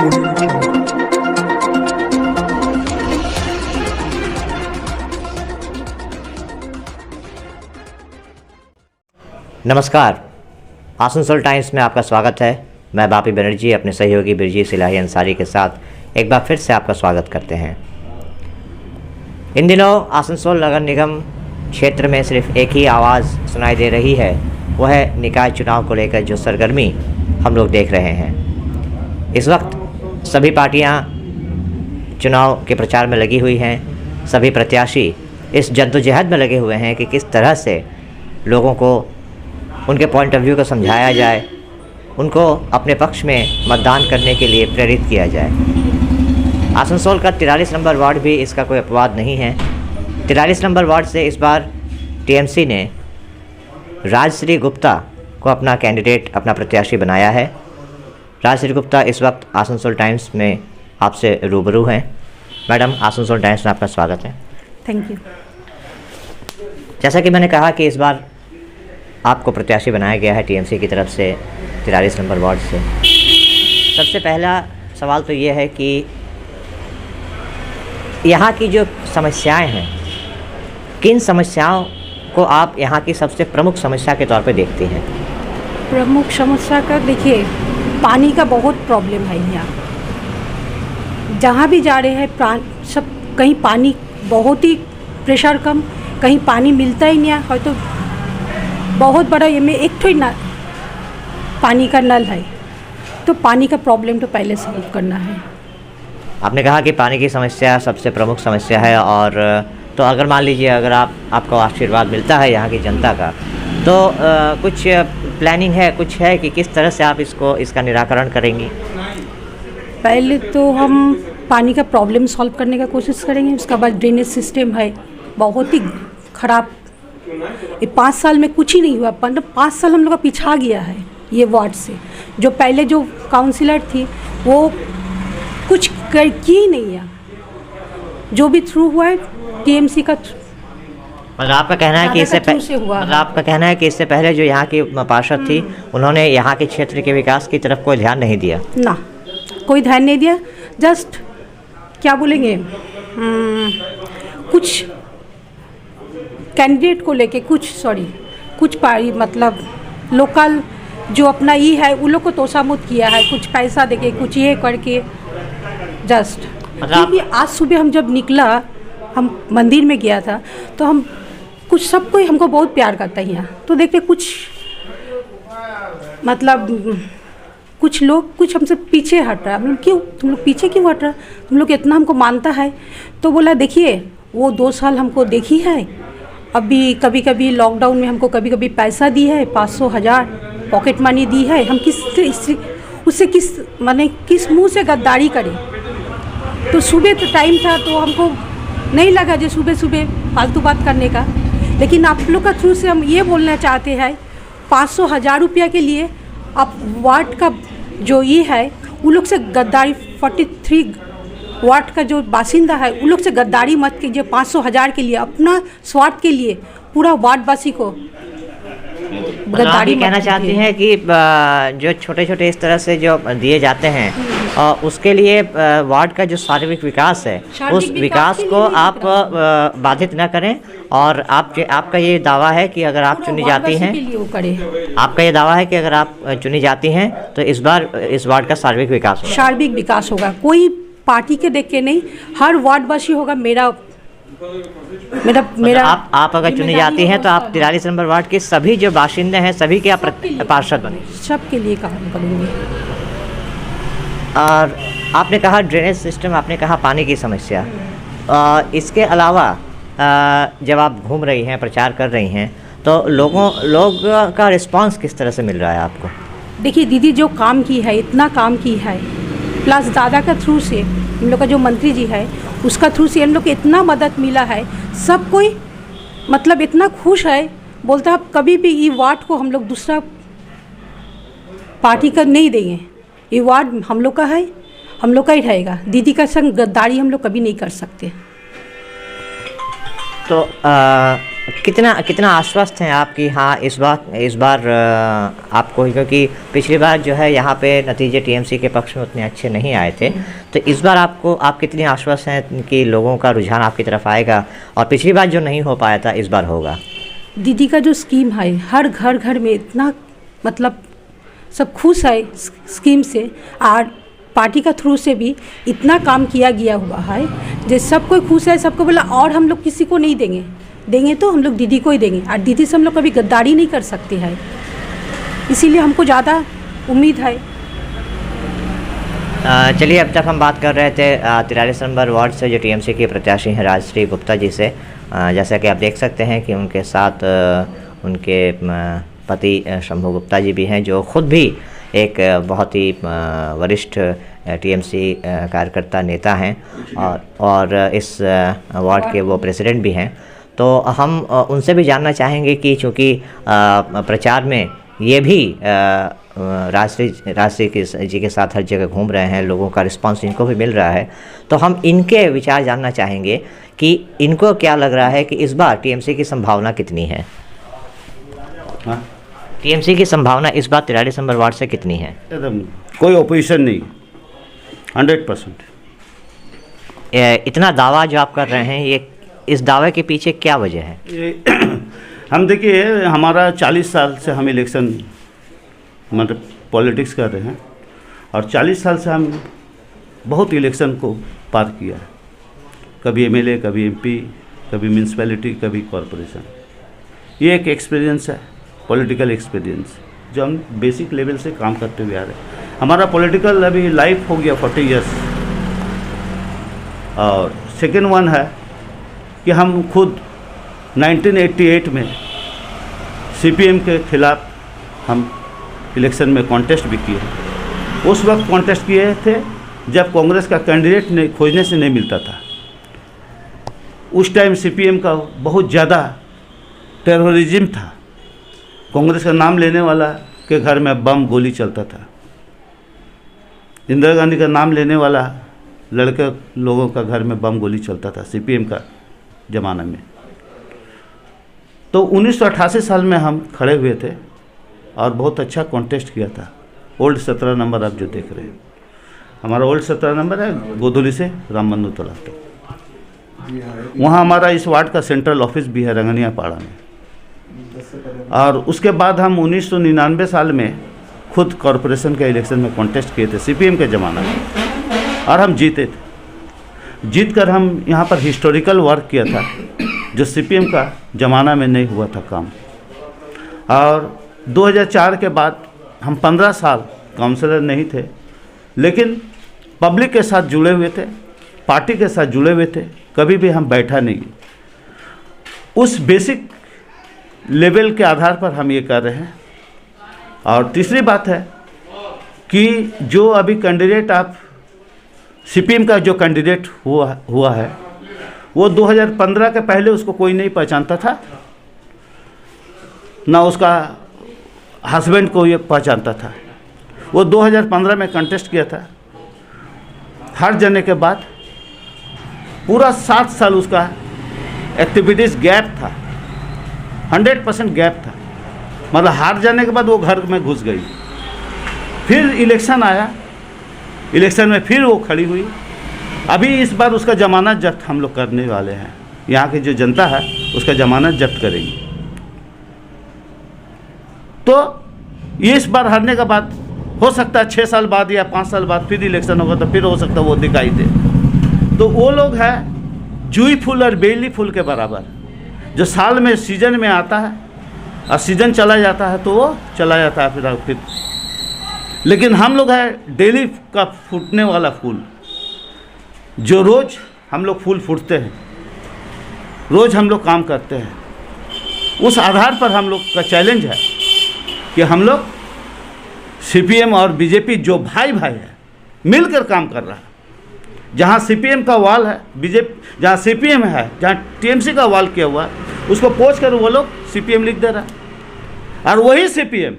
नमस्कार, आसनसोल टाइम्स में आपका स्वागत है। मैं बापी बनर्जी अपने सहयोगी बिरजीश इलाही अंसारी के साथ एक बार फिर से आपका स्वागत करते हैं। इन दिनों आसनसोल नगर निगम क्षेत्र में सिर्फ एक ही आवाज़ सुनाई दे रही है, वह है निकाय चुनाव को लेकर जो सरगर्मी हम लोग देख रहे हैं। इस वक्त सभी पार्टियां चुनाव के प्रचार में लगी हुई हैं। सभी प्रत्याशी इस जद्दोजहद में लगे हुए हैं कि किस तरह से लोगों को उनके पॉइंट ऑफ व्यू को समझाया जाए, उनको अपने पक्ष में मतदान करने के लिए प्रेरित किया जाए। आसनसोल का 43 नंबर वार्ड भी इसका कोई अपवाद नहीं है। 43 नंबर वार्ड से इस बार टीएमसी ने राजश्री गुप्ता को अपना कैंडिडेट, अपना प्रत्याशी बनाया है। राजश्री गुप्ता इस वक्त आसनसोल टाइम्स में आपसे रूबरू हैं। मैडम, आसनसोल टाइम्स में आपका स्वागत है। Thank you. जैसा कि मैंने कहा कि इस बार आपको प्रत्याशी बनाया गया है टीएमसी की तरफ से 43 नंबर वार्ड से। सबसे पहला सवाल तो ये है कि यहाँ की जो समस्याएं हैं, किन समस्याओं को आप यहाँ की सबसे प्रमुख समस्या के तौर पे देखती हैं? प्रमुख समस्या का देखिए, पानी का बहुत प्रॉब्लम है यहाँ। जहाँ भी जा रहे हैं सब कहीं पानी बहुत ही प्रेशर कम, कहीं पानी मिलता ही नहीं है। तो बहुत बड़ा ये में एक तो ना पानी का नल है, तो पानी का प्रॉब्लम तो पहले सॉल्व करना है। आपने कहा कि पानी की समस्या सबसे प्रमुख समस्या है, और तो अगर मान लीजिए अगर आपको आशीर्वाद मिलता है यहाँ की जनता का, तो कुछ प्लानिंग है, कुछ है कि किस तरह से आप इसका निराकरण करेंगी? पहले तो हम पानी का प्रॉब्लम सॉल्व करने का कोशिश करेंगे। उसके बाद ड्रेनेज सिस्टम है बहुत ही ख़राब। ये 5 साल में कुछ ही नहीं हुआ। 5 साल हम लोग का पीछा गया है ये वार्ड से। जो पहले जो काउंसिलर थी वो कुछ की नहीं है। जो भी थ्रू हुआ है टीएमसी का। मतलब आपका कहना है कि इससे पहले जो यहाँ की पार्षद थी, उन्होंने यहाँ के क्षेत्र के विकास की तरफ कोई ध्यान नहीं दिया? ना, कोई ध्यान नहीं दिया। जस्ट क्या बोलेंगे, कुछ कैंडिडेट को लेके कुछ पार्टी मतलब लोकल जो अपना ये है उन लोग को तोसामुत किया है, कुछ पैसा देके, कुछ ये करके। जस्ट क्योंकि आज सुबह हम जब निकला, हम मंदिर में गया था, तो हम कुछ सब कोई हमको बहुत प्यार करता है यहाँ। तो देखते कुछ मतलब कुछ लोग कुछ हमसे पीछे हट रहा है। मतलब क्यों तुम लोग पीछे क्यों हट रहा, तुम लोग इतना हमको मानता है। तो बोला देखिए, वो 2 साल हमको देखी है। अभी कभी कभी लॉकडाउन में हमको कभी कभी पैसा दी है, 500,000 पॉकेट मनी दी है। हम किस मुंह से गद्दारी करें। तो सुबह तो टाइम था, तो हमको नहीं लगा जो सुबह फालतू बात करने का। लेकिन आप लोग का थ्रू से हम ये बोलना चाहते हैं, 500,000 रुपया के लिए आप वार्ड का जो ये है उन लोग से गद्दारी, 43 वार्ड का जो बासिंदा है उन लोग से गद्दारी मत कीजिए। 500,000 के लिए, अपना स्वार्थ के लिए पूरा वार्डवासी को गद्दारी कहना चाहती हैं कि जो छोटे इस तरह से जो दिए जाते हैं उसके लिए वार्ड का जो शारीरिक विकास है, उस विकास को आप बाधित न करें। और आपका ये दावा है कि अगर आप चुनी जाती हैं, आपका ये दावा है कि अगर आप चुनी जाती हैं तो इस बार इस वार्ड का शारीरिक विकास होगा। कोई पार्टी के देख के नहीं, हर वार्डवासी होगा। मेरा आप अगर चुनी जाती हैं तो आप 43 नंबर वार्ड के सभी जो बाशिंदे हैं सभी के आप पार्षद बने, सबके लिए काम करूँगी। और आपने कहा ड्रेनेज सिस्टम, आपने कहा पानी की समस्या। इसके अलावा जब आप घूम रही हैं, प्रचार कर रही हैं, तो लोग का रिस्पांस किस तरह से मिल रहा है आपको? देखिए दीदी, जो काम की है, इतना काम की है, प्लस दादा का थ्रू से हम लोग का जो मंत्री जी है उसका थ्रू से हम लोग को इतना मदद मिला है। सब कोई मतलब इतना खुश है, बोलता है कभी भी ये वार्ड को हम लोग दूसरा पार्टी का नहीं देंगे। ये वार्ड हम लोग का है, हम लोग का ही रहेगा। दीदी का संग गद्दारी हम लोग कभी नहीं कर सकते। तो कितना आश्वस्त हैं आप कि हाँ इस बार आपको, क्योंकि पिछली बार जो है यहाँ पे नतीजे टीएमसी के पक्ष में उतने अच्छे नहीं आए थे, तो इस बार आप कितने आश्वस्त हैं कि लोगों का रुझान आपकी तरफ आएगा और पिछली बार जो नहीं हो पाया था इस बार होगा? दीदी का जो स्कीम है, हर घर में इतना मतलब सब खुश है स्कीम से, और पार्टी का थ्रू से भी इतना काम किया गया हुआ है जो सब कोई खुश है। सबको बोला और हम लोग किसी को नहीं देंगे तो हम लोग दीदी को ही देंगे, और दीदी से हम लोग कभी गद्दारी नहीं कर सकते हैं, इसीलिए हमको ज़्यादा उम्मीद है। चलिए, अब तक हम बात कर रहे थे 43 नंबर वार्ड से जो टीएमसी के प्रत्याशी हैं राजश्री गुप्ता जी से। जैसा कि आप देख सकते हैं कि उनके साथ उनके पति शंभू गुप्ता जी भी हैं, जो ख़ुद भी एक बहुत ही वरिष्ठ टीएमसी कार्यकर्ता नेता हैं और इस वार्ड के वो प्रेसिडेंट भी हैं। तो हम उनसे भी जानना चाहेंगे कि चूँकि प्रचार में ये भी राजश्री जी के साथ हर जगह घूम रहे हैं, लोगों का रिस्पांस इनको भी मिल रहा है, तो हम इनके विचार जानना चाहेंगे कि इनको क्या लग रहा है कि इस बार टीएमसी की संभावना कितनी है। टीएमसी की संभावना इस बार 43 नंबर वार्ड से कितनी है? कोई ओपोजिशन नहीं, 100%। इतना दावा जो आप कर रहे हैं, ये इस दावे के पीछे क्या वजह है? हम देखिए, हमारा 40 साल से हम इलेक्शन मतलब पॉलिटिक्स कर रहे हैं, और 40 साल से हम बहुत इलेक्शन को पार किया है, कभी एमएलए, कभी एमपी, कभी म्यूनसिपैलिटी, कभी कॉरपोरेशन। ये एक एक्सपीरियंस है, पॉलिटिकल एक्सपीरियंस, जो हम बेसिक लेवल से काम करते हुए आ रहे हैं। हमारा पॉलिटिकल अभी लाइफ हो गया 40 इयर्स। और सेकेंड वन है कि हम खुद 1988 में सीपीएम के खिलाफ हम इलेक्शन में कॉन्टेस्ट भी किए। उस वक्त कॉन्टेस्ट किए थे जब कांग्रेस का कैंडिडेट खोजने से नहीं मिलता था। उस टाइम सीपीएम का बहुत ज़्यादा टेररिज्म था, कांग्रेस का नाम लेने वाला के घर में बम गोली चलता था, इंदिरा गांधी का नाम लेने वाला लड़के लोगों का घर में बम गोली चलता था सीपीएम का ज़माना में। तो 1988 साल में हम खड़े हुए थे और बहुत अच्छा कॉन्टेस्ट किया था। ओल्ड 17 नंबर आप जो देख रहे हैं, हमारा ओल्ड 17 नंबर है, गोधुली से राम मंदिर तालाब तक। वहाँ हमारा इस वार्ड का सेंट्रल ऑफिस भी है, रंगनिया पाड़ा में। और उसके बाद हम 1999 साल में खुद कॉरपोरेशन के इलेक्शन में कॉन्टेस्ट किए थे सीपीएम के ज़माना में, और हम जीते थे। जीत कर हम यहाँ पर हिस्टोरिकल वर्क किया था, जो सीपीएम का ज़माना में नहीं हुआ था काम। और 2004 के बाद हम 15 साल काउंसलर नहीं थे, लेकिन पब्लिक के साथ जुड़े हुए थे, पार्टी के साथ जुड़े हुए थे, कभी भी हम बैठा नहीं। उस बेसिक लेवल के आधार पर हम ये कर रहे हैं। और तीसरी बात है कि जो अभी कैंडिडेट आप सीपीएम का जो कैंडिडेट हुआ है, वो 2015 के पहले उसको कोई नहीं पहचानता था, ना उसका हस्बैंड को ये पहचानता था। वो 2015 में कंटेस्ट किया था, हार जाने के बाद पूरा 7 साल उसका एक्टिविटीज़ गैप था, 100% गैप था। मतलब हार जाने के बाद वो घर में घुस गई। फिर इलेक्शन आया, इलेक्शन में फिर वो खड़ी हुई। अभी इस बार उसका ज़मानत जब्त हम लोग करने वाले हैं। यहाँ की जो जनता है उसका ज़मानत जब्त करेंगे। तो ये इस बार हारने के बाद हो सकता है 6 साल बाद या 5 साल बाद फिर इलेक्शन होगा, तो फिर हो सकता है वो दिखाई दे। तो वो लोग हैं जूही फूल और बेली फूल के बराबर, जो साल में सीजन में आता है और सीजन चला जाता है तो वो चला जाता है फिर। लेकिन हम लोग हैं डेली का फूटने वाला फूल, जो रोज़ हम लोग फूल फूटते हैं, रोज़ हम लोग काम करते हैं। उस आधार पर हम लोग का चैलेंज है कि हम लोग सीपीएम और बीजेपी जो भाई भाई है मिलकर काम कर रहा है। जहाँ सीपीएम का वाल है, बीजेपी जहाँ सीपीएम है, जहाँ टीएमसी का वाल किया हुआ है, उसको पोंछ कर वो लोग सीपीएम लिख दे रहा है, और वही सीपीएम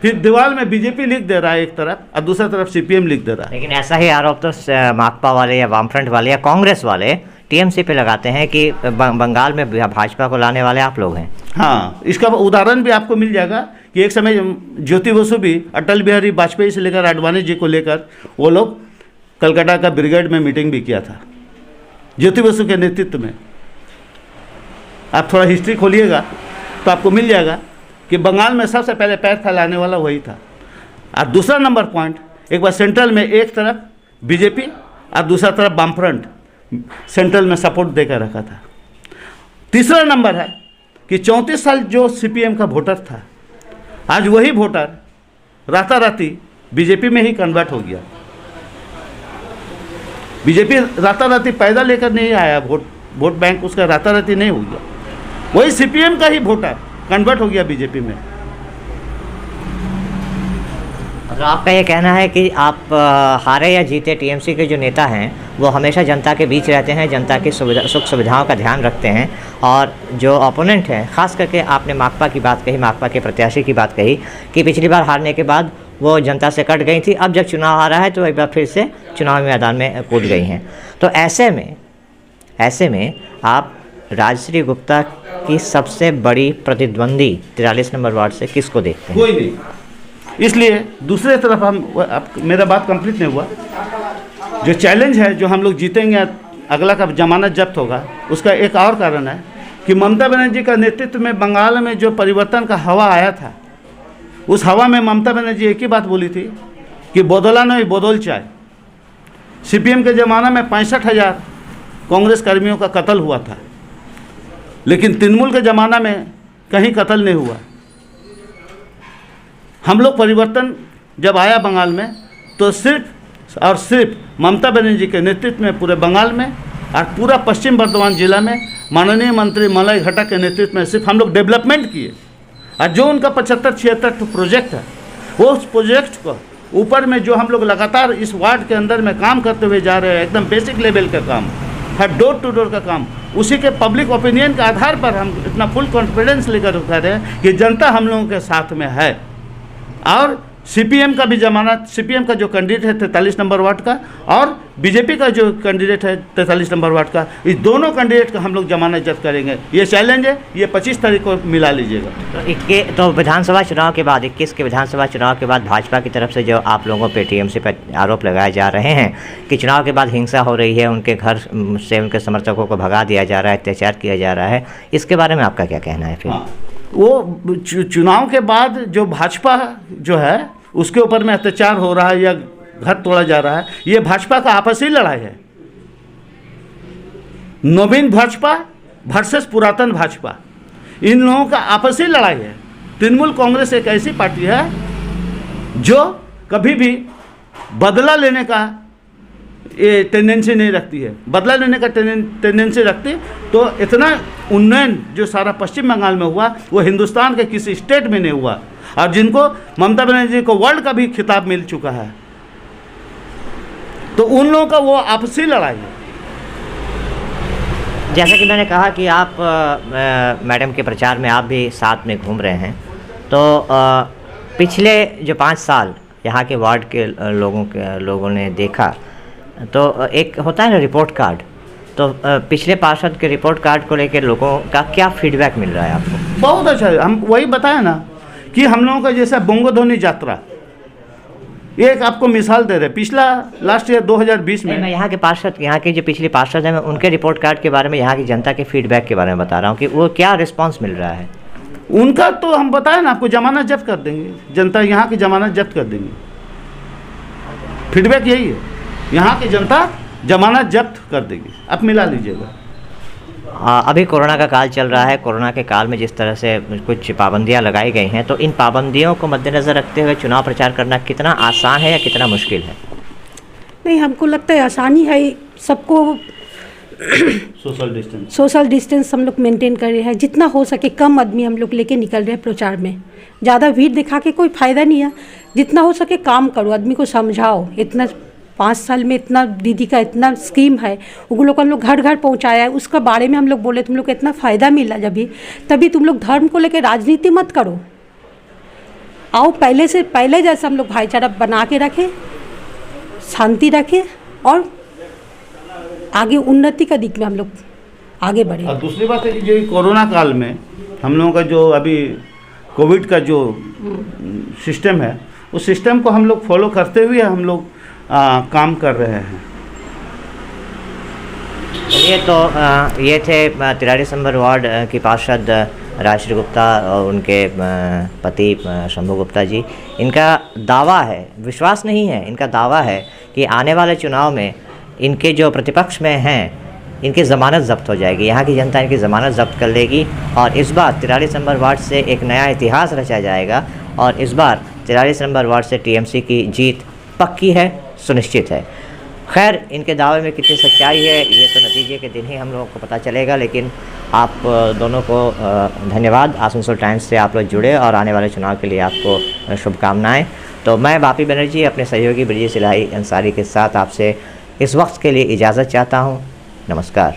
फिर दीवार में बीजेपी लिख दे रहा है एक तरफ, और दूसरी तरफ सीपीएम लिख दे रहा है। लेकिन ऐसा ही आरोप तो माकपा वाले या वामफ्रंट वाले या कांग्रेस वाले टीएमसी पे लगाते हैं कि बंगाल में भाजपा को लाने वाले आप लोग हैं। हाँ, इसका उदाहरण भी आपको मिल जाएगा कि एक समय ज्योति बसु भी अटल बिहारी वाजपेयी से लेकर आडवाणी जी को लेकर वो लोग कलकत्ता का ब्रिगेड में मीटिंग भी किया था ज्योति बसु के नेतृत्व में। आप थोड़ा हिस्ट्री खोलिएगा तो आपको मिल जाएगा कि बंगाल में सबसे पहले पैर फैलाने वाला वही था। और दूसरा नंबर पॉइंट, एक बार सेंट्रल में एक तरफ बीजेपी और दूसरा तरफ वामफ्रंट सेंट्रल में सपोर्ट देकर रखा था। तीसरा नंबर है कि 34 साल जो सीपीएम का वोटर था, आज वही वोटर राताराती बीजेपी में ही कन्वर्ट हो गया। बीजेपी राताराती पैदा लेकर नहीं आया, वोट बैंक उसका राताराती नहीं हो गया, वही सीपीएम का ही वोटर कन्वर्ट हो गया बीजेपी में। तो आपका ये कहना है कि आप हारे या जीते टीएमसी के जो नेता हैं वो हमेशा जनता के बीच रहते हैं, जनता की सुख सुविधाओं का ध्यान रखते हैं, और जो ओपोनेंट हैं, ख़ास करके आपने माकपा की बात कही, माकपा के प्रत्याशी की बात कही कि पिछली बार हारने के बाद वो जनता से कट गई थी, अब जब चुनाव आ रहा है तो एक बार फिर से चुनाव मैदान में कूद गई हैं। तो ऐसे में आप राजश्री गुप्ता की सबसे बड़ी प्रतिद्वंदी 43 नंबर वार्ड से किसको देखते हैं? कोई नहीं। इसलिए दूसरे तरफ मेरा बात कंप्लीट नहीं हुआ। जो चैलेंज है, जो हम लोग जीतेंगे, अगला का जमानत जब्त होगा, उसका एक और कारण है कि ममता बनर्जी का नेतृत्व में बंगाल में जो परिवर्तन का हवा आया था, उस हवा में ममता बनर्जी एक ही बात बोली थी कि बदला नहीं बदल चाहे। सीपीएम के ज़माना में 65,000 कांग्रेस कर्मियों का कत्ल हुआ था, लेकिन तृणमूल के ज़माना में कहीं कत्ल नहीं हुआ। हम लोग परिवर्तन जब आया बंगाल में तो सिर्फ और सिर्फ ममता बनर्जी के नेतृत्व में पूरे बंगाल में और पूरा पश्चिम बर्धमान जिला में माननीय मंत्री मलय घटक के नेतृत्व में सिर्फ हम लोग डेवलपमेंट किए। और जो उनका 75-76 प्रोजेक्ट है, वो उस प्रोजेक्ट को ऊपर में जो हम लोग लगातार इस वार्ड के अंदर में काम करते हुए जा रहे हैं, एकदम बेसिक लेवल का काम है, डोर टू डोर का काम, उसी के पब्लिक ओपिनियन के आधार पर हम इतना फुल कॉन्फिडेंस लेकर उठा रहे हैं कि जनता हम लोगों के साथ में है। और सीपीएम का भी जमानत, सीपीएम का जो कैंडिडेट है 43 नंबर वार्ड का, और बीजेपी का जो कैंडिडेट है 43 नंबर वार्ड का, इस दोनों कैंडिडेट का हम लोग जमानत जब्त करेंगे। ये चैलेंज है, ये 25 तारीख को मिला लीजिएगा। तो विधानसभा चुनाव के बाद, 21 के विधानसभा चुनाव के बाद भाजपा की तरफ से जो आप लोगों पे टीएमसी पर आरोप लगाए जा रहे हैं कि चुनाव के बाद हिंसा हो रही है, उनके घर से उनके समर्थकों को भगा दिया जा रहा है, अत्याचार किया जा रहा है, इसके बारे में आपका क्या कहना है? फिर वो चुनाव के बाद जो भाजपा जो है उसके ऊपर में अत्याचार हो रहा है या घर तोड़ा जा रहा है, ये भाजपा का आपसी लड़ाई है। नवीन भाजपा वर्सेस पुरातन भाजपा, इन लोगों का आपसी लड़ाई है। तृणमूल कांग्रेस एक ऐसी पार्टी है जो कभी भी बदला लेने का ये टेंडेंसी नहीं रखती है। बदला लेने का टेंडेंसी रखती तो इतना उन्नयन जो सारा पश्चिम बंगाल में हुआ वो हिंदुस्तान के किसी स्टेट में नहीं हुआ, और जिनको ममता बनर्जी को वर्ल्ड का भी खिताब मिल चुका है। तो उन लोगों का वो आपसी लड़ाई है। जैसा कि मैंने कहा कि आप मैडम के प्रचार में आप भी साथ में घूम रहे हैं, तो पिछले जो 5 साल यहाँ के वार्ड के लोगों ने देखा, तो एक होता है ना रिपोर्ट कार्ड, तो पिछले पार्षद के रिपोर्ट कार्ड को लेकर लोगों का क्या फीडबैक मिल रहा है आपको? बहुत अच्छा है। हम वही बताया ना कि हम लोगों का जैसा बोंगोधोनी यात्रा, एक आपको मिसाल दे रहे, पिछला लास्ट ईयर 2020 में मैं यहाँ के पार्षद, यहाँ के जो पिछले पार्षद हैं, मैं उनके रिपोर्ट कार्ड के बारे में, यहाँ की जनता के फीडबैक के बारे में बता रहा हूँ कि वो क्या रिस्पांस मिल रहा है उनका। तो हम बताए ना आपको, जमानत जब्त कर देंगे, जनता यहाँ की जमानत जब्त कर देंगे। फीडबैक यही है, यहाँ की जनता जमानत जब्त कर देगी। आप मिला लीजिएगा। अभी कोरोना का काल चल रहा है, कोरोना के काल में जिस तरह से कुछ पाबंदियां लगाई गई हैं, तो इन पाबंदियों को मद्देनज़र रखते हुए चुनाव प्रचार करना कितना आसान है या कितना मुश्किल है? नहीं, हमको लगता है आसानी है। सबको सोशल डिस्टेंस हम लोग मेंटेन कर रहे हैं, जितना हो सके कम आदमी हम लोग लेके निकल रहे हैं प्रचार में। ज़्यादा भीड़ दिखा के कोई फ़ायदा नहीं है, जितना हो सके काम करो, आदमी को समझाओ। इतना 5 साल में इतना दीदी का इतना स्कीम है, उन लोग हम लोग घर घर पहुंचाया है, उसका बारे में हम लोग बोले तुम लोग को इतना फ़ायदा मिला तभी तुम लोग धर्म को लेकर राजनीति मत करो। आओ पहले जैसे हम लोग भाईचारा बना के रखें, शांति रखें और आगे उन्नति का दिख में हम लोग आगे बढ़े। और दूसरी बात है कि जो कोरोना काल में हम लोगों का जो अभी कोविड का जो सिस्टम है, उस सिस्टम को हम लोग फॉलो करते हुए हम लोग काम कर रहे हैं। ये थे 43 नंबर वार्ड की पार्षद राजश्री गुप्ता और उनके पति शंभू गुप्ता जी। इनका दावा है, विश्वास नहीं है, इनका दावा है कि आने वाले चुनाव में इनके जो प्रतिपक्ष में हैं इनकी ज़मानत ज़ब्त हो जाएगी, यहाँ की जनता इनकी ज़मानत ज़ब्त कर लेगी और इस बार 43 नंबर वार्ड से एक नया इतिहास रचा जाएगा और इस बार 43 नंबर वार्ड से टीएमसी की जीत पक्की है, सुनिश्चित है। खैर, इनके दावे में कितनी सच्चाई है ये तो नतीजे के दिन ही हम लोगों को पता चलेगा, लेकिन आप दोनों को धन्यवाद। आसनसोल टाइम्स से आप लोग जुड़े और आने वाले चुनाव के लिए आपको शुभकामनाएं। तो मैं बापी बनर्जी अपने सहयोगी ब्रिजेश इलाही अंसारी के साथ आपसे इस वक्त के लिए इजाज़त चाहता हूँ। नमस्कार।